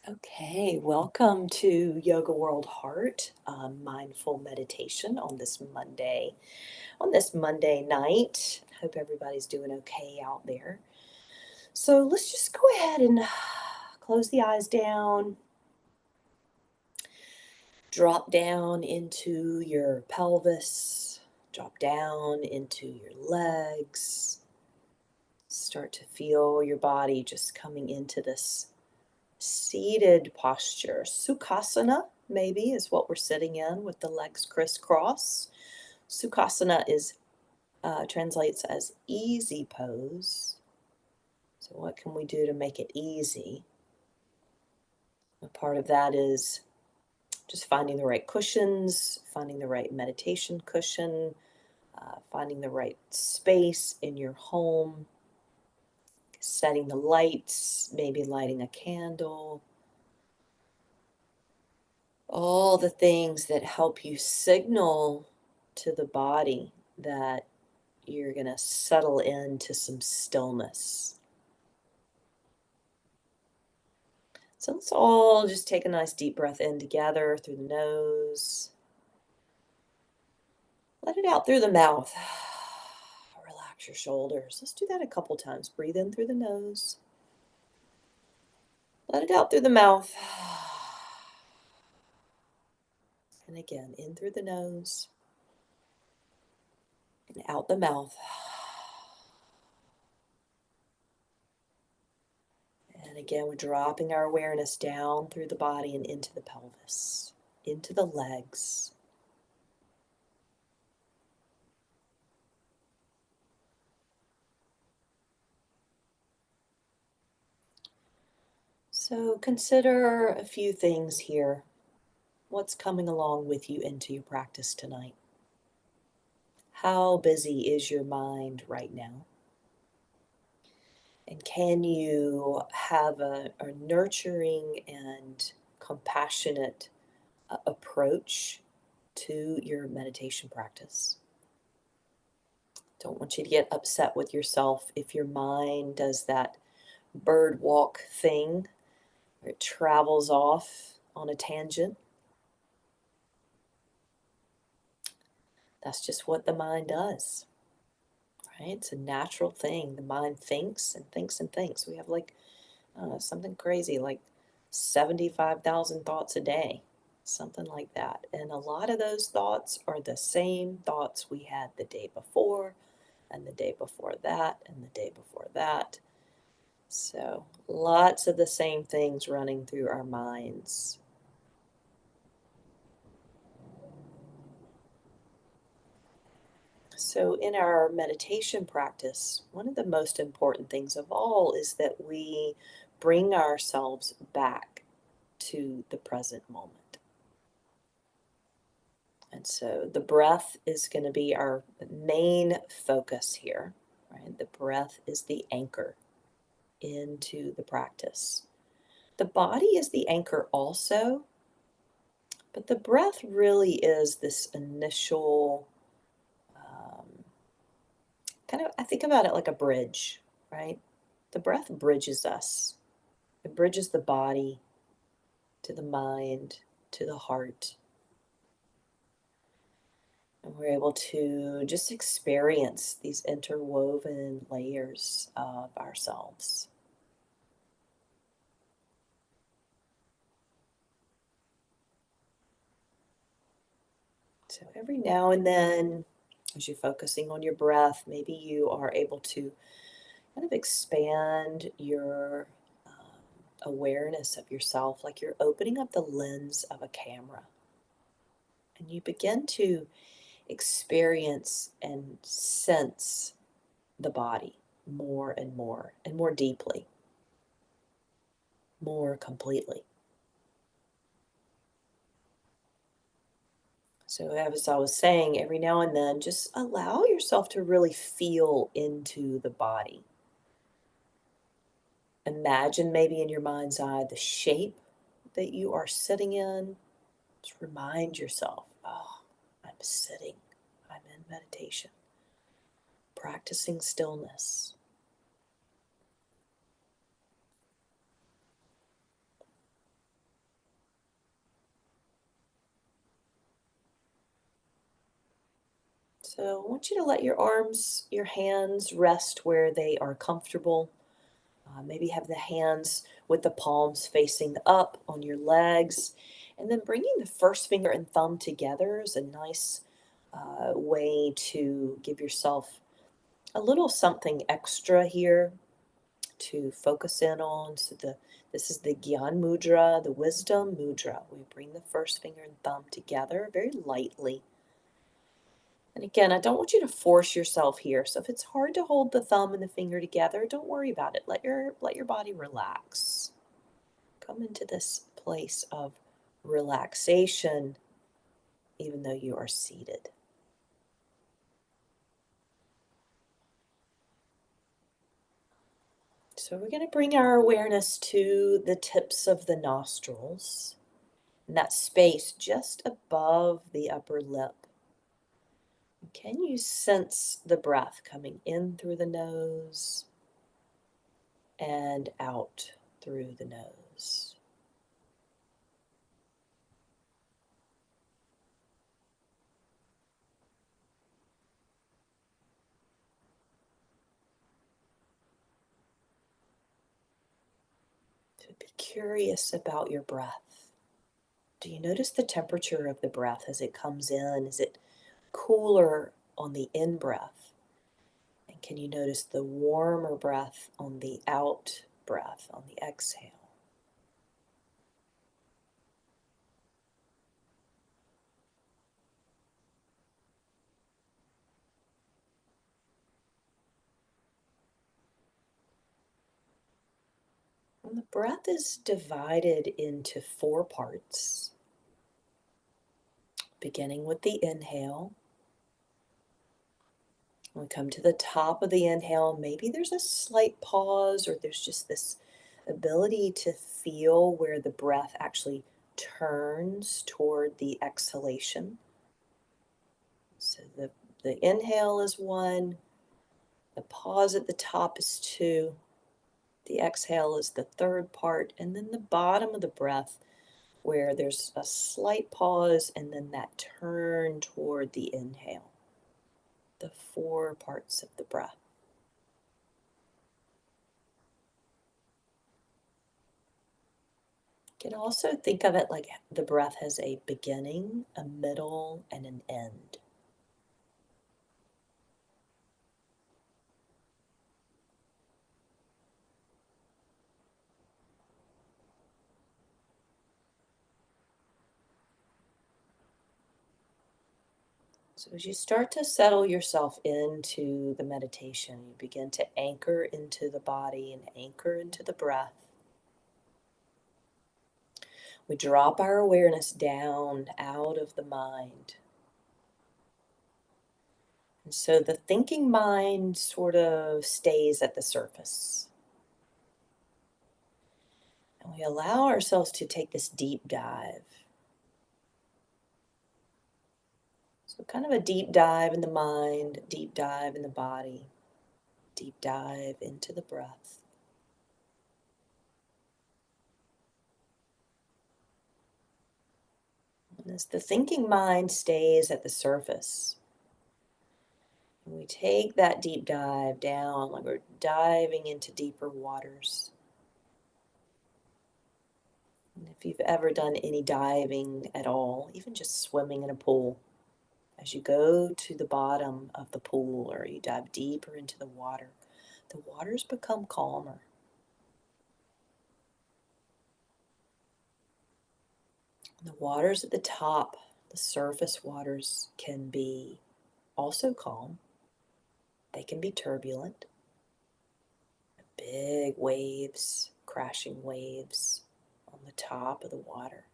Okay, welcome to Yoga World Heart, mindful meditation on this Monday night. Hope everybody's doing okay out there. So let's just go ahead and close the eyes down, drop down into your pelvis, drop down into your legs. Start to feel your body just coming into this seated posture. Sukhasana, maybe, is what we're sitting in with the legs crisscross. Sukhasana is translates as easy pose. So, what can we do to make it easy? A part of that is just finding the right cushions, finding the right meditation cushion, finding the right space in your home, setting the lights, maybe lighting a candle, all the things that help you signal to the body that you're going to settle into some stillness. So let's all just take a nice deep breath in together through the nose. Let it out through the mouth. Relax your shoulders. Let's do that a couple times. Breathe in through the nose. Let it out through the mouth. And again, in through the nose and out the mouth. And again, we're dropping our awareness down through the body and into the pelvis, into the legs. So consider a few things here. What's coming along with you into your practice tonight? How busy is your mind right now? And can you have a nurturing and compassionate approach to your meditation practice? Don't want you to get upset with yourself if your mind does that bird walk thing where it travels off on a tangent. That's just what the mind does, right? It's a natural thing. The mind thinks and thinks and thinks. We have like, I don't know, something crazy like 75,000 thoughts a day, something like that. And a lot of those thoughts are the same thoughts we had the day before, and the day before that, and the day before that. So, lots of the same things running through our minds. So, in our meditation practice, one of the most important things of all is that we bring ourselves back to the present moment. And so, the breath is going to be our main focus here, right? The breath is the anchor into the practice. The body is the anchor also, but the breath really is this initial um, kind of, I think about it like a bridge, right? The breath bridges us. It bridges the body to the mind, to the heart. And we're able to just experience these interwoven layers of ourselves. So every now and then, as you're focusing on your breath, maybe you are able to kind of expand your awareness of yourself, like you're opening up the lens of a camera. And you begin to experience and sense the body more and more deeply, more completely. So, as I was saying, every now and then, just allow yourself to really feel into the body. Imagine maybe in your mind's eye the shape that you are sitting in. Just remind yourself, oh, I'm sitting, I'm in meditation, practicing stillness. So I want you to let your arms, your hands rest where they are comfortable. Maybe have the hands with the palms facing up on your legs. And then bringing the first finger and thumb together is a nice way to give yourself a little something extra here to focus in on. This is the Gyan Mudra, the Wisdom Mudra. We bring the first finger and thumb together very lightly. And again, I don't want you to force yourself here. So if it's hard to hold the thumb and the finger together, don't worry about it. Let your body relax. Come into this place of relaxation, even though you are seated. So we're going to bring our awareness to the tips of the nostrils, and that space just above the upper lip. Can you sense the breath coming in through the nose and out through the nose? To be curious about your breath. Do you notice the temperature of the breath as it comes in? Is it cooler on the in breath? And can you notice the warmer breath on the out breath, on the exhale? And the breath is divided into four parts, beginning with the inhale. When we come to the top of the inhale, maybe there's a slight pause, or there's just this ability to feel where the breath actually turns toward the exhalation. So the inhale is one, the pause at the top is two, the exhale is the third part, and then the bottom of the breath where there's a slight pause and then that turn toward the inhale. The four parts of the breath. You can also think of it like the breath has a beginning, a middle, and an end. So as you start to settle yourself into the meditation, you begin to anchor into the body and anchor into the breath. We drop our awareness down out of the mind. And so the thinking mind sort of stays at the surface. And we allow ourselves to take this deep dive. So, kind of a deep dive in the mind, deep dive in the body, deep dive into the breath. And as the thinking mind stays at the surface, we take that deep dive down, like we're diving into deeper waters. And if you've ever done any diving at all, even just swimming in a pool, as you go to the bottom of the pool or you dive deeper into the waters become calmer. And the waters at the top, the surface waters, can be also calm. They can be turbulent, big waves, crashing waves on the top of the water.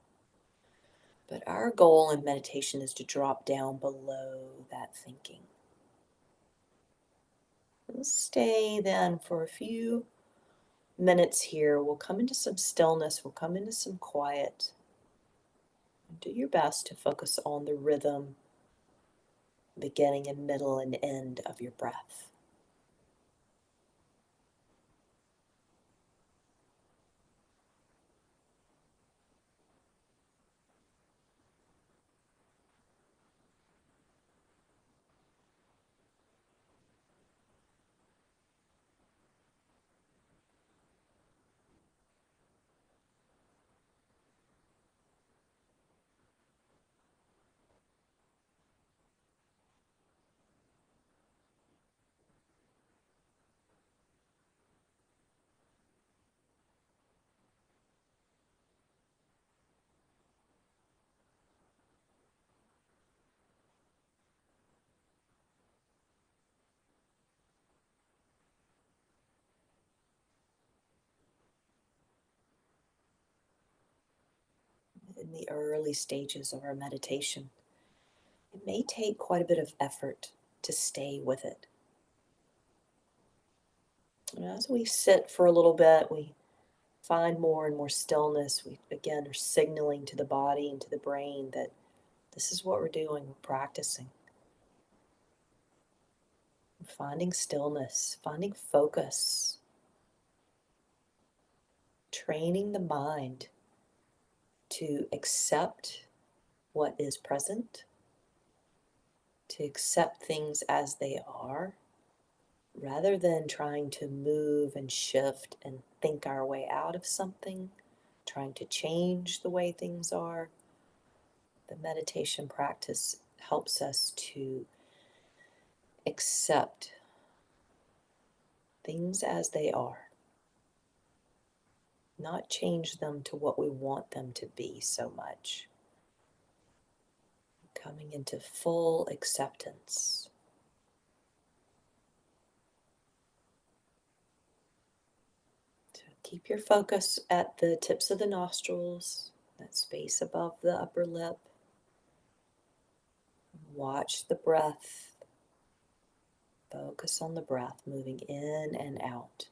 But our goal in meditation is to drop down below that thinking. We'll stay then for a few minutes here. We'll come into some stillness, we'll come into some quiet. And do your best to focus on the rhythm, beginning and middle and end of your breath. in the early stages of our meditation, it may take quite a bit of effort to stay with it. And as we sit for a little bit, we find more and more stillness. We again are signaling to the body and to the brain that this is what we're doing, we're practicing. We're finding stillness, finding focus, training the mind to accept what is present, to accept things as they are, rather than trying to move and shift and think our way out of something, trying to change the way things are. The meditation practice helps us to accept things as they are, not change them to what we want them to be so much. Coming into full acceptance. So keep your focus at the tips of the nostrils, that space above the upper lip. Watch the breath. Focus on the breath moving in and out.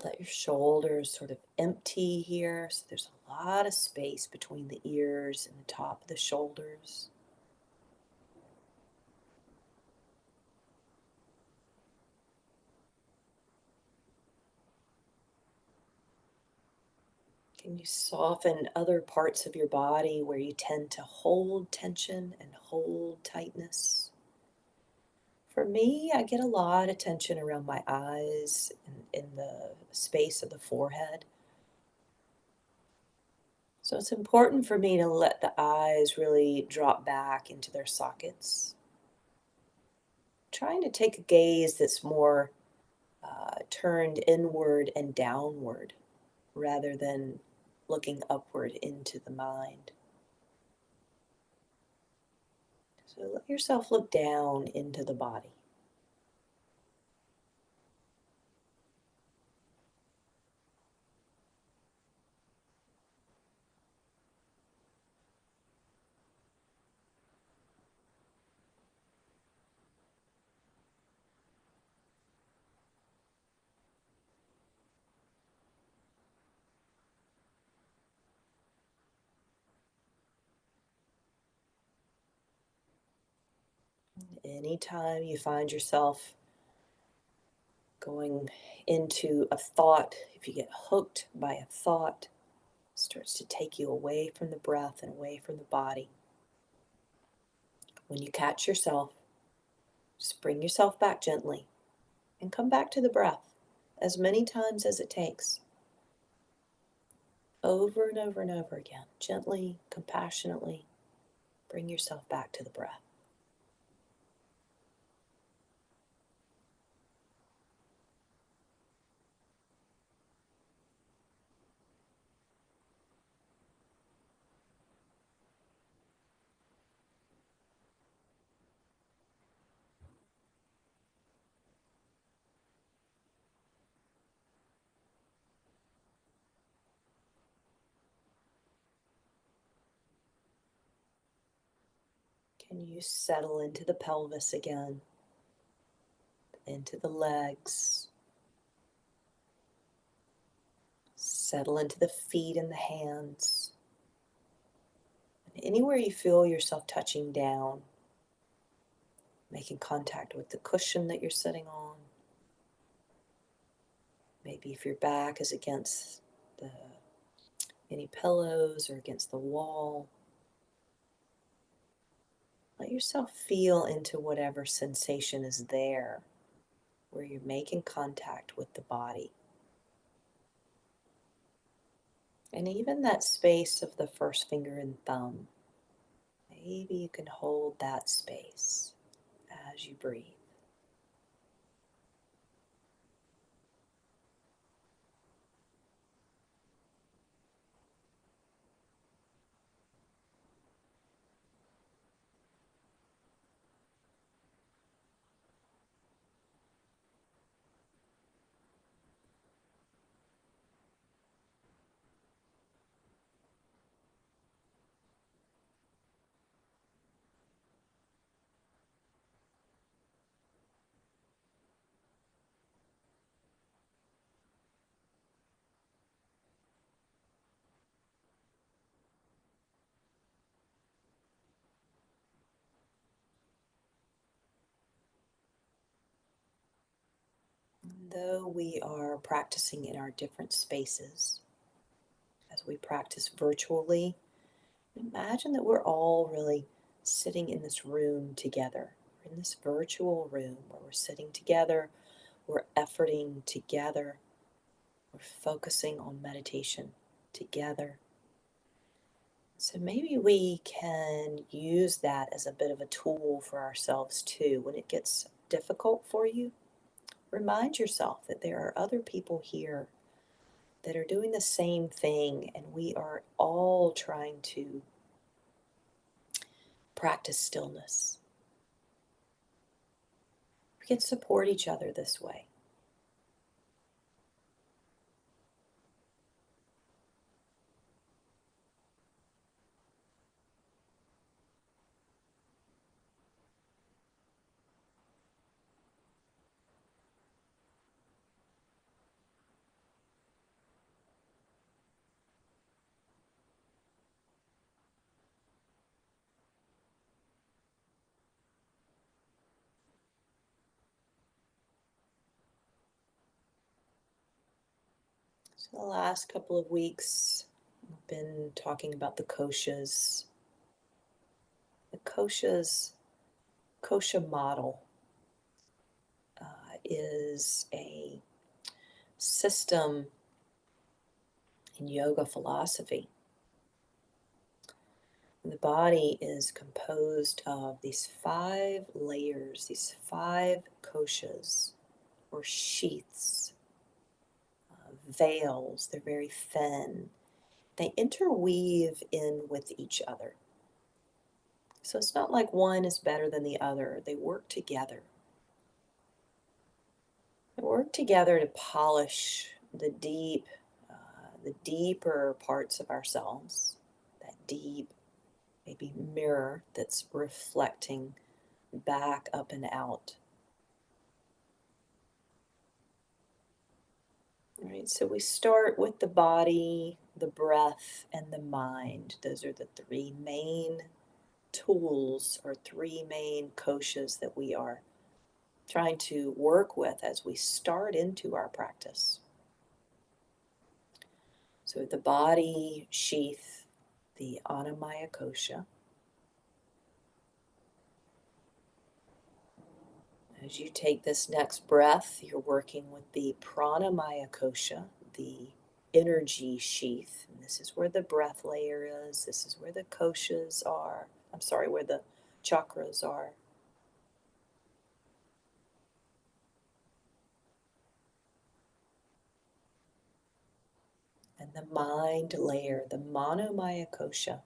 Let your shoulders sort of empty here. So there's a lot of space between the ears and the top of the shoulders. Can you soften other parts of your body where you tend to hold tension and hold tightness? For me, I get a lot of tension around my eyes and in the space of the forehead. So it's important for me to let the eyes really drop back into their sockets. Trying to take a gaze that's more turned inward and downward rather than looking upward into the mind. So let yourself look down into the body. Anytime you find yourself going into a thought, if you get hooked by a thought, it starts to take you away from the breath and away from the body. When you catch yourself, just bring yourself back gently and come back to the breath as many times as it takes. Over and over and over again, gently, compassionately, bring yourself back to the breath. Can you settle into the pelvis again, into the legs, settle into the feet and the hands. And anywhere you feel yourself touching down, making contact with the cushion that you're sitting on. Maybe if your back is against the any pillows or against the wall. Let yourself feel into whatever sensation is there where you're making contact with the body. And even that space of the first finger and thumb, maybe you can hold that space as you breathe. though we are practicing in our different spaces, as we practice virtually, imagine that we're all really sitting in this room together. We're in this virtual room where we're sitting together, we're efforting together, we're focusing on meditation together. So maybe we can use that as a bit of a tool for ourselves too. When it gets difficult for you, remind yourself that there are other people here that are doing the same thing, and we are all trying to practice stillness. We can support each other this way. So, the last couple of weeks, I've been talking about the koshas. The kosha model is a system in yoga philosophy. The body is composed of these 5 layers, these 5 koshas or sheaths, veils. They're very thin. They interweave in with each other. So it's not like one is better than the other. They work together. They work together to polish the deeper parts of ourselves, that deep, maybe mirror that's reflecting back up and out. All right, so we start with the body, the breath, and the mind. Those are the 3 main tools or 3 main koshas that we are trying to work with as we start into our practice. So the body sheath, the Annamaya kosha. As you take this next breath, you're working with the Pranamaya kosha, the energy sheath. And this is where the breath layer is. This is where the koshas are. Where the chakras are. And the mind layer, the Manomaya kosha.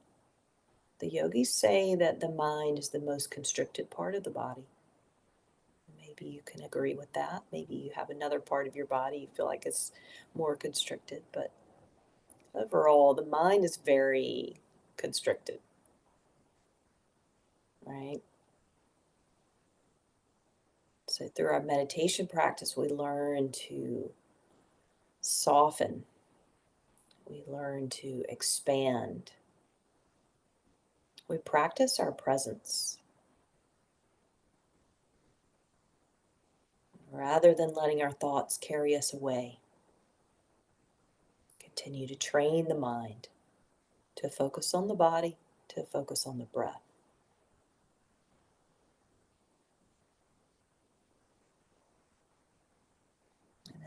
The yogis say that the mind is the most constricted part of the body. Maybe you can agree with that. Maybe you have another part of your body you feel like it's more constricted, but overall, the mind is very constricted, right? So, through our meditation practice, we learn to soften, we learn to expand, we practice our presence rather than letting our thoughts carry us away. Continue to train the mind to focus on the body, to focus on the breath.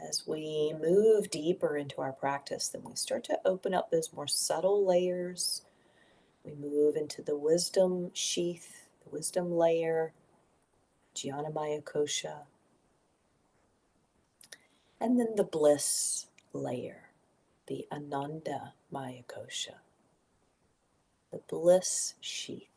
As we move deeper into our practice, then we start to open up those more subtle layers. We move into the wisdom sheath, the wisdom layer, Jnanamaya kosha, and then the bliss layer, the Ananda Maya kosha, the bliss sheath.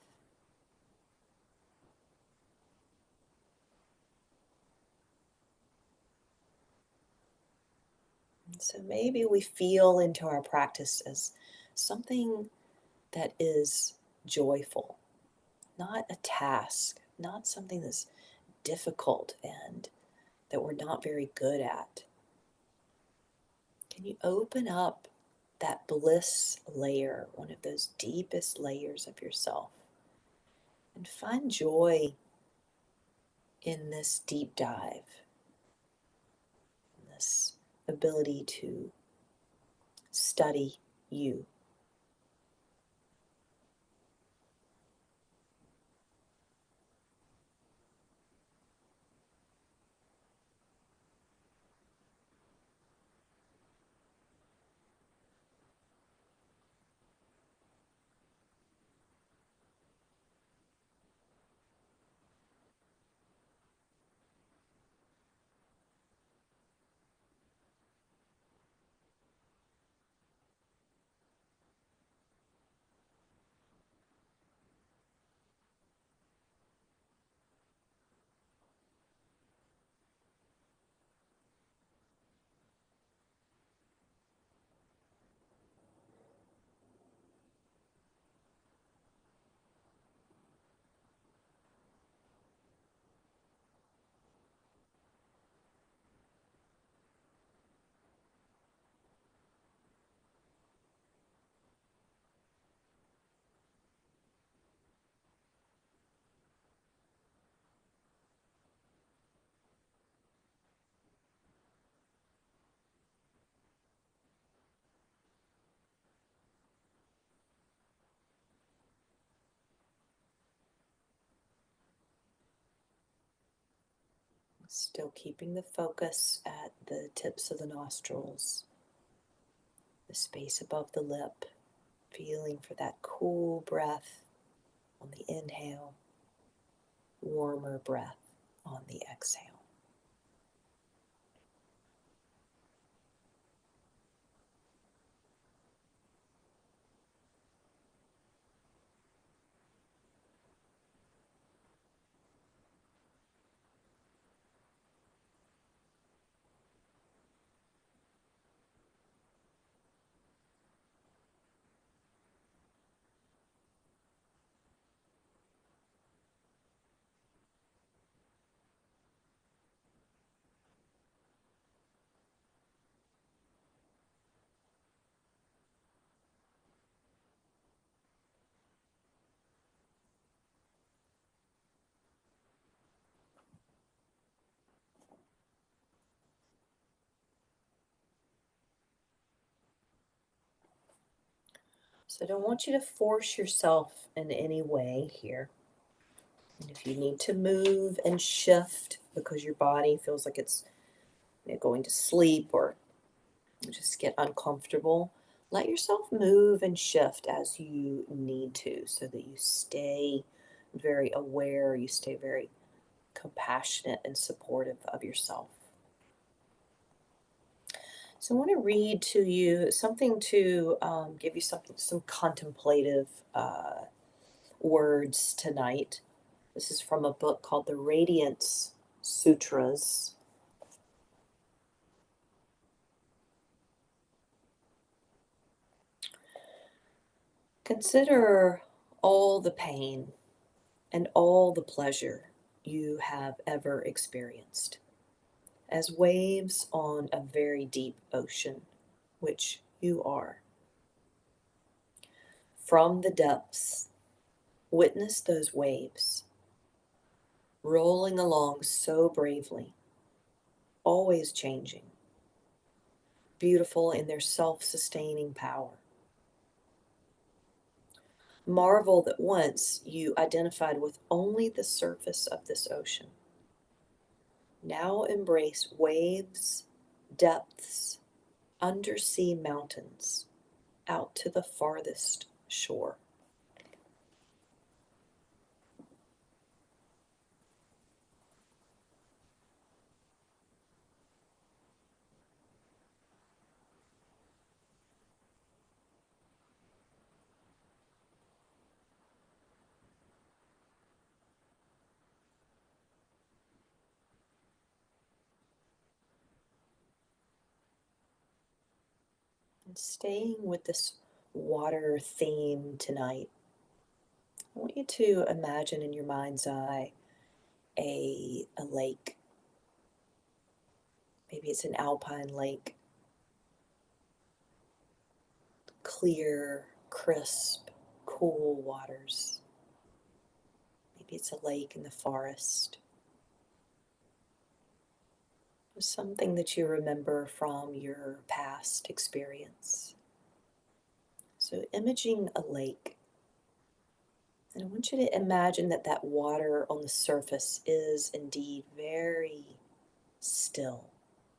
And so maybe we feel into our practice as something that is joyful, not a task, not something that's difficult and that we're not very good at. Can you open up that bliss layer, one of those deepest layers of yourself, and find joy in this deep dive? ability to study you. Still keeping the focus at the tips of the nostrils, the space above the lip, feeling for that cool breath on the inhale, warmer breath on the exhale. So I don't want you to force yourself in any way here. And if you need to move and shift because your body feels like it's going to sleep or just get uncomfortable, let yourself move and shift as you need to so that you stay very aware, you stay very compassionate and supportive of yourself. So I want to read to you something to give you some contemplative words tonight. This is from a book called The Radiance Sutras. Consider all the pain and all the pleasure you have ever experienced as waves on a very deep ocean, which you are. From the depths, witness those waves rolling along so bravely, always changing, beautiful in their self sustaining power. Marvel that once you identified with only the surface of this ocean. Now embrace waves, depths, undersea mountains, out to the farthest shore. And staying with this water theme tonight, I want you to imagine in your mind's eye a lake. Maybe it's an alpine lake, clear, crisp, cool waters. Maybe it's a lake in the forest. something that you remember from your past experience. So, imaging a lake. And I want you to imagine that that water on the surface is indeed very still,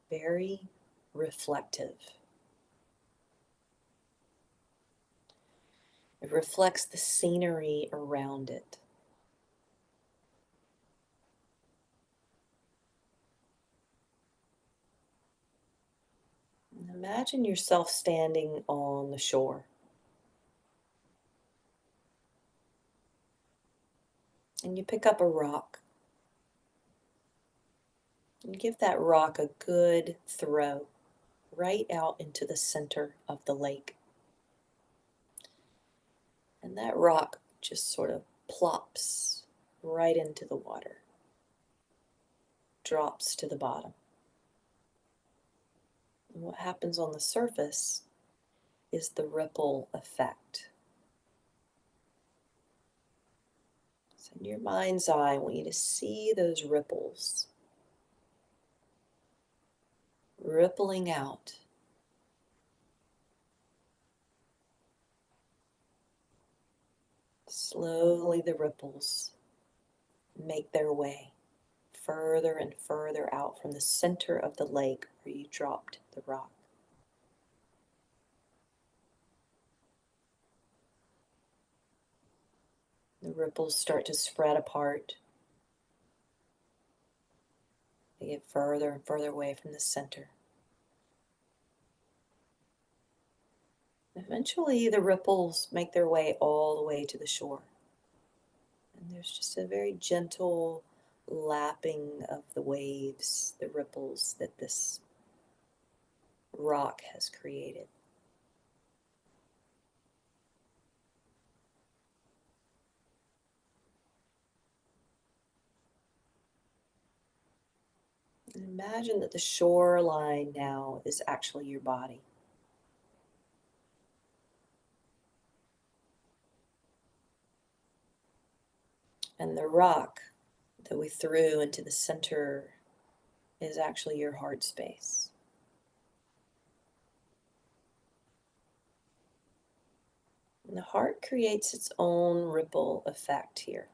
very reflective. It reflects the scenery around it. And imagine yourself standing on the shore. And you pick up a rock and give that rock a good throw right out into the center of the lake. And that rock just sort of plops right into the water, drops to the bottom. And what happens on the surface is the ripple effect. So, in your mind's eye, I want you to see those ripples rippling out. Slowly, the ripples make their way further and further out from the center of the lake where you dropped the rock. The ripples start to spread apart. They get further and further away from the center. Eventually, the ripples make their way all the way to the shore. And there's just a very gentle lapping of the waves, the ripples that this rock has created. And imagine that the shoreline now is actually your body. And the rock that we threw into the center is actually your heart space. And the heart creates its own ripple effect here.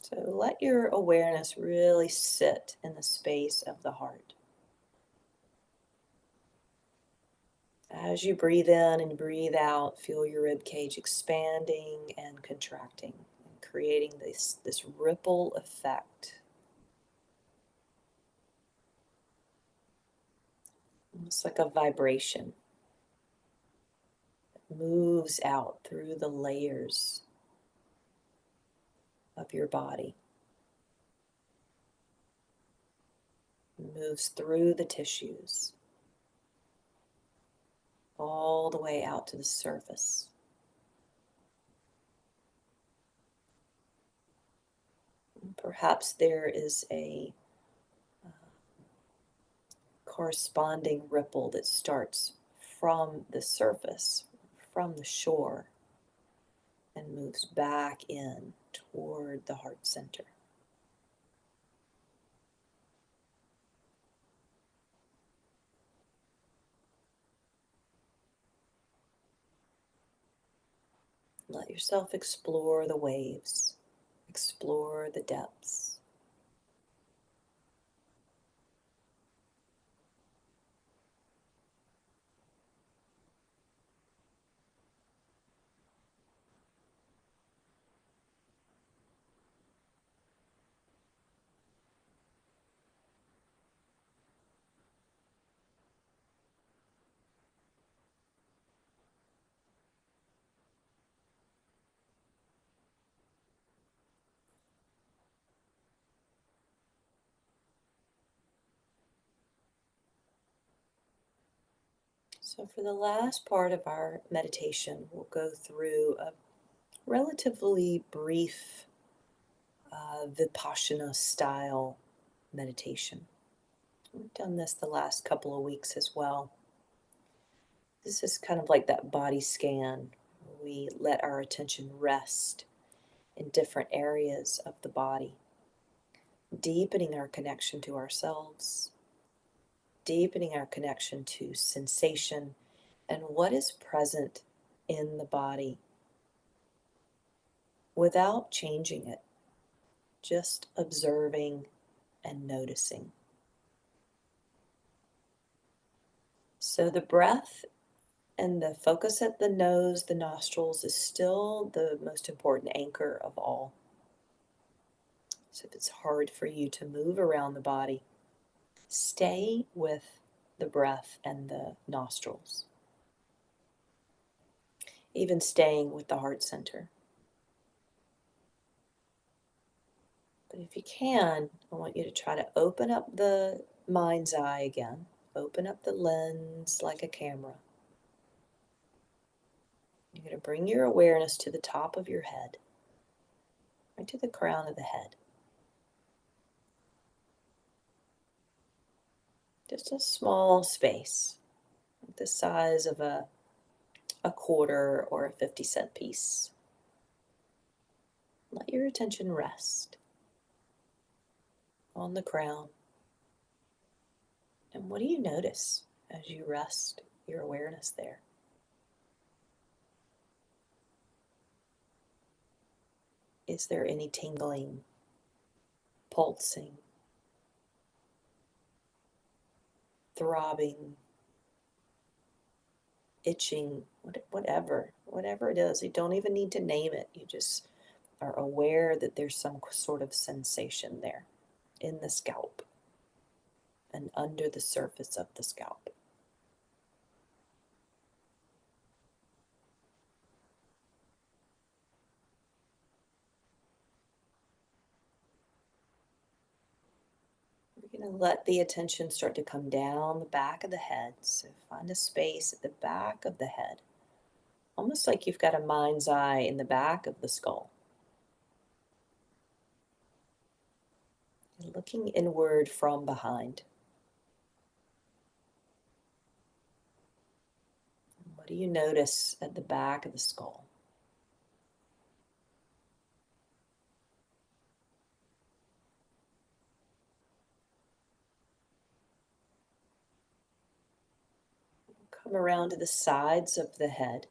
So let your awareness really sit in the space of the heart. As you breathe in and breathe out, feel your rib cage expanding and contracting, and creating this ripple effect. Almost like a vibration that moves out through the layers of your body. Moves through the tissues, all the way out to the surface. Perhaps there is a corresponding ripple that starts from the surface, from the shore, and moves back in toward the heart center. Let yourself explore the waves, explore the depths. So, for the last part of our meditation, we'll go through a relatively brief Vipassana style meditation. We've done this the last couple of weeks as well. This is kind of like that body scan. We let our attention rest in different areas of the body. deepening our connection to ourselves, deepening our connection to sensation and what is present in the body without changing it, just observing and noticing. So the breath and the focus at the nose, the nostrils, is still the most important anchor of all. So if it's hard for you to move around the body, stay with the breath and the nostrils. Even staying with the heart center. But if you can, I want you to try to open up the mind's eye again. Open up the lens like a camera. You're going to bring your awareness to the top of your head, right to the crown of the head. Just a small space, like the size of a quarter or a 50-cent piece. Let your attention rest on the crown. And what do you notice as you rest your awareness there? Is there any tingling, pulsing, throbbing, itching, whatever it is? You don't even need to name it. You just are aware that there's some sort of sensation there in the scalp and under the surface of the scalp. We're going to let the attention start to come down the back of the head. So find a space at the back of the head, almost like you've got a mind's eye in the back of the skull. And looking inward from behind. What do you notice at the back of the skull? Come around to the sides of the head,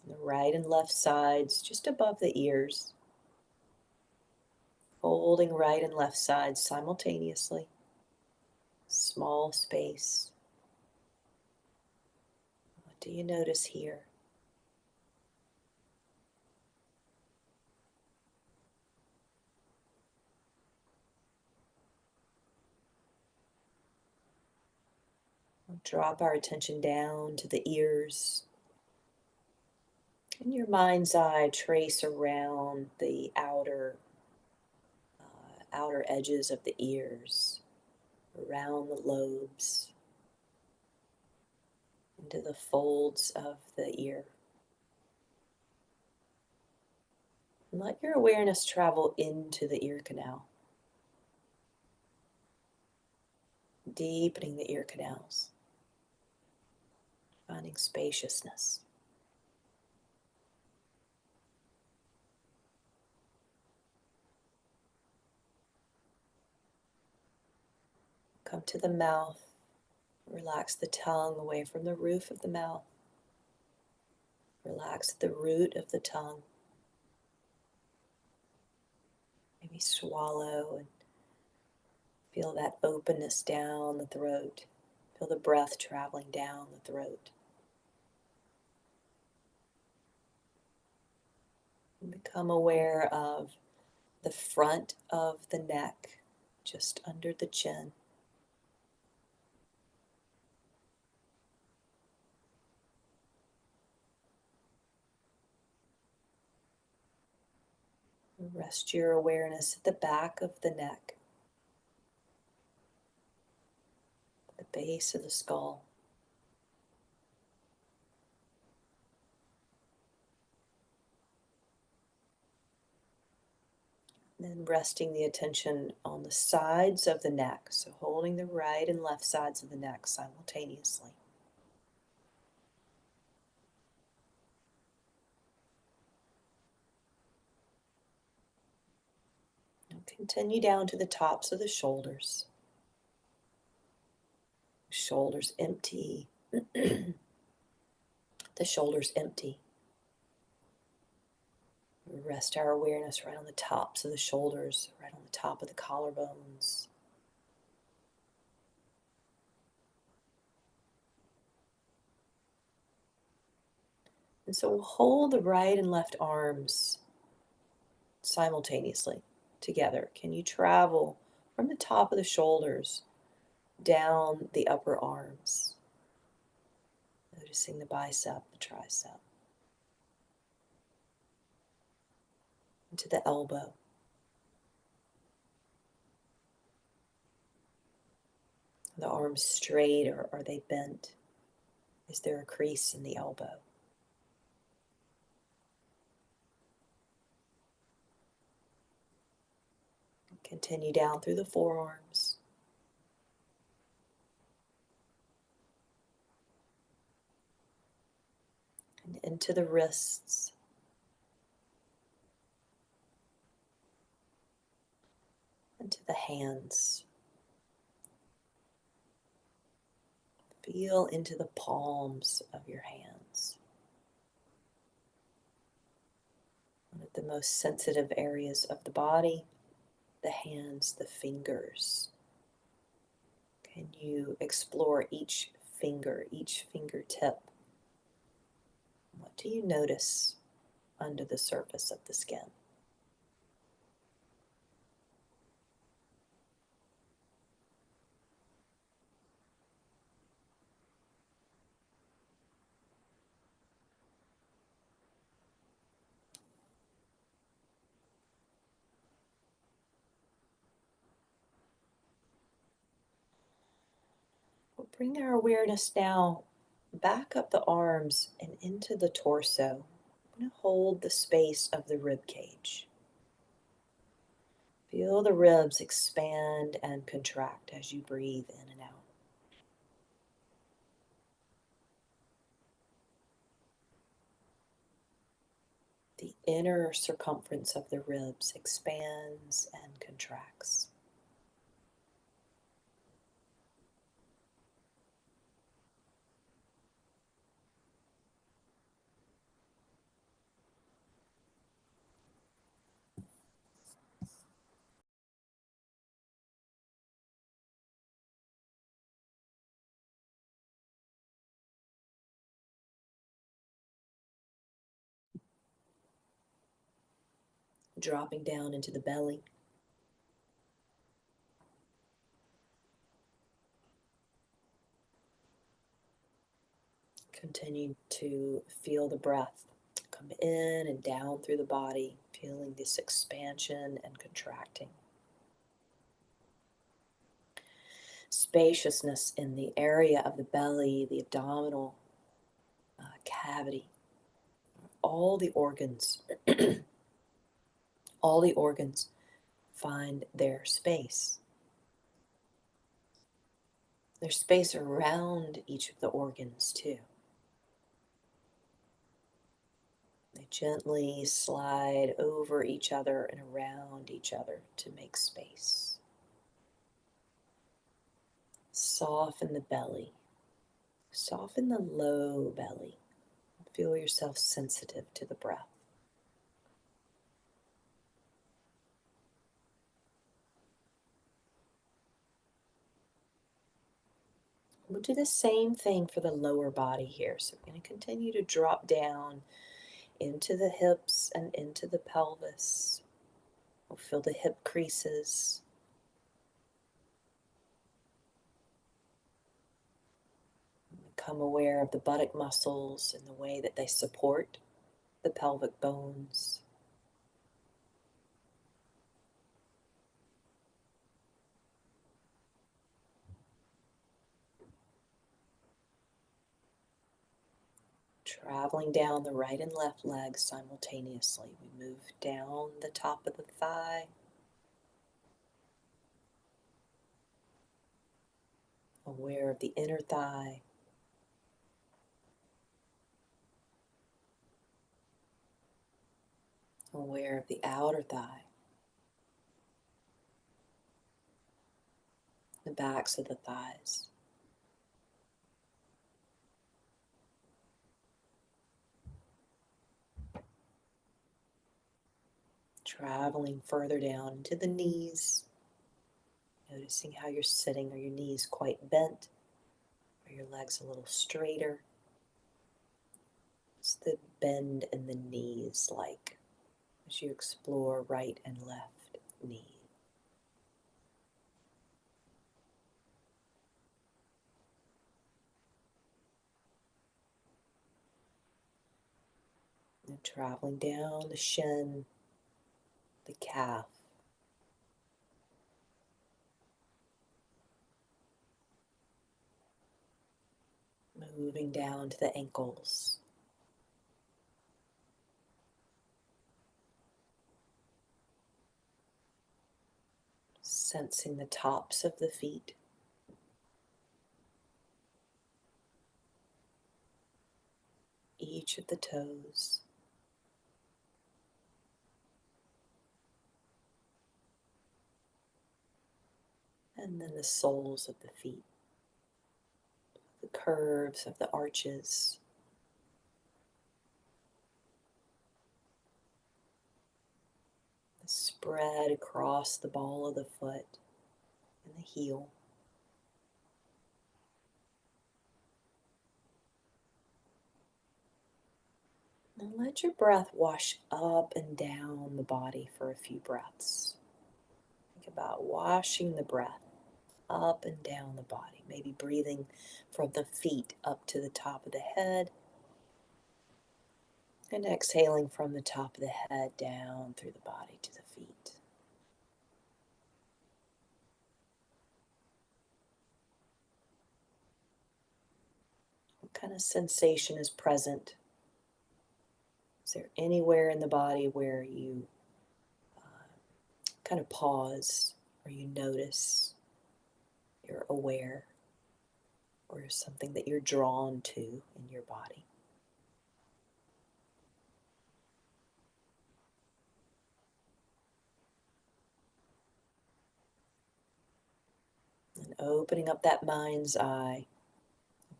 the right and left sides, just above the ears. Holding right and left sides simultaneously. Small space. What do you notice here? We'll drop our attention down to the ears. In your mind's eye, trace around the outer edges of the ears, around the lobes, into the folds of the ear. And let your awareness travel into the ear canal, deepening the ear canals, finding spaciousness. Come to the mouth. Relax the tongue away from the roof of the mouth. Relax the root of the tongue. Maybe swallow and feel that openness down the throat. Feel the breath traveling down the throat. And become aware of the front of the neck, just under the chin. Rest your awareness at the back of the neck, the base of the skull. Then resting the attention on the sides of the neck, so holding the right and left sides of the neck simultaneously. Continue down to the tops of the shoulders. Shoulders empty. The shoulders empty. Rest our awareness right on the tops of the shoulders, right on the top of the collarbones. And so we'll hold the right and left arms simultaneously together. Can you travel from the top of the shoulders down the upper arms? Noticing the bicep, the tricep, into the elbow. Are the arms straight or are they bent? Is there a crease in the elbow? Continue down through the forearms. And into the wrists. Into the hands. Feel into the palms of your hands. One of the most sensitive areas of the body, the hands, the fingers. Can you explore each finger, each fingertip? What do you notice under the surface of the skin? We'll bring our awareness now back up the arms and into the torso. I'm going to hold the space of the rib cage. Feel the ribs expand and contract as you breathe in and out. The inner circumference of the ribs expands and contracts. Dropping down into the belly. Continue to feel the breath come in and down through the body, feeling this expansion and contracting. Spaciousness in the area of the belly, the abdominal cavity, all the organs, all the organs find their space. There's space around each of the organs too. They gently slide over each other and around each other to make space. Soften the belly. Soften the low belly. Feel yourself sensitive to the breath. We'll do the same thing for the lower body here. So we're going to continue to drop down into the hips and into the pelvis. We'll feel the hip creases. Become aware of the buttock muscles and the way that they support the pelvic bones. Traveling down the right and left legs simultaneously. We move down the top of the thigh. Aware of the inner thigh. Aware of the outer thigh. the backs of the thighs. Traveling further down into the knees, noticing how you're sitting. Are your knees quite bent? Are your legs a little straighter? What's the bend in the knees like as you explore right and left knee? And traveling down the shin, the calf, moving down to the ankles, sensing the tops of the feet, each of the toes, and then the soles of the feet, the curves of the arches, the spread across the ball of the foot and the heel. And let your breath wash up and down the body for a few breaths. Think about washing the breath up and down the body, maybe breathing from the feet up to the top of the head, and exhaling from the top of the head down through the body to the feet. What kind of sensation is present? Is there anywhere in the body where you kind of pause, or you notice, you're aware, or something that you're drawn to in your body? And opening up that mind's eye,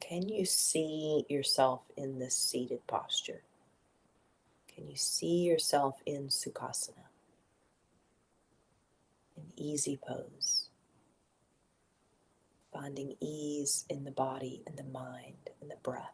can you see yourself in this seated posture? Can you see yourself in Sukhasana, an easy pose, finding ease in the body and the mind and the breath?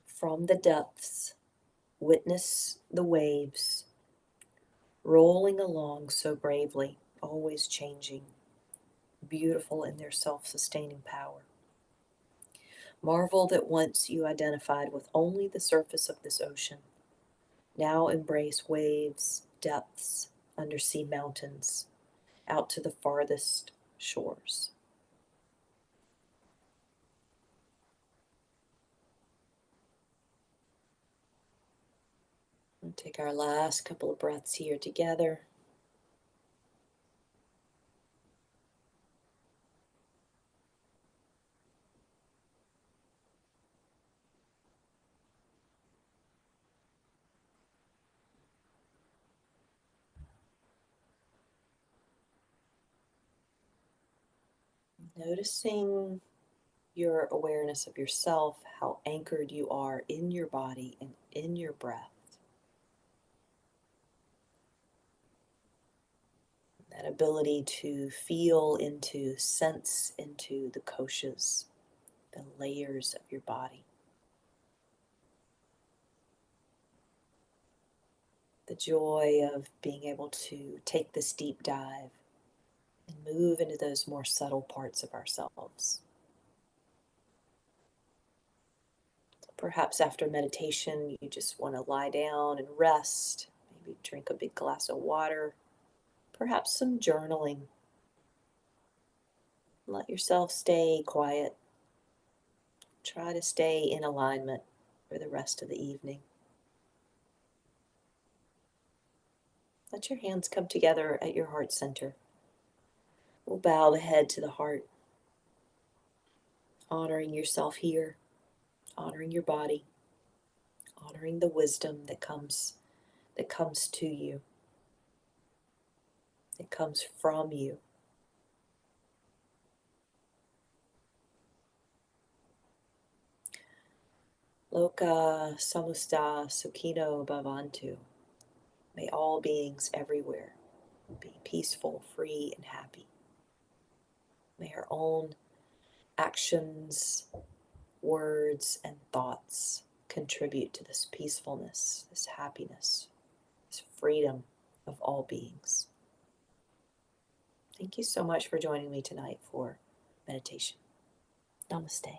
From the depths, witness the waves rolling along so bravely, always changing, beautiful in their self-sustaining power. Marvel that once you identified with only the surface of this ocean, now embrace waves, depths, undersea mountains, out to the farthest shores. We'll take our last couple of breaths here together. Noticing your awareness of yourself, how anchored you are in your body and in your breath. That ability to feel into, sense into the koshas, the layers of your body. The joy of being able to take this deep dive and move into those more subtle parts of ourselves. Perhaps after meditation, you just want to lie down and rest, maybe drink a big glass of water, perhaps some journaling. Let yourself stay quiet. Try to stay in alignment for the rest of the evening. Let your hands come together at your heart center. We'll bow the head to the heart, honoring yourself here, honoring your body, honoring the wisdom that comes to you, that comes from you. Loka samusta sukhino bhavantu. May all beings everywhere be peaceful, free, and happy. May our own actions, words, and thoughts contribute to this peacefulness, this happiness, this freedom of all beings. Thank you so much for joining me tonight for meditation. Namaste.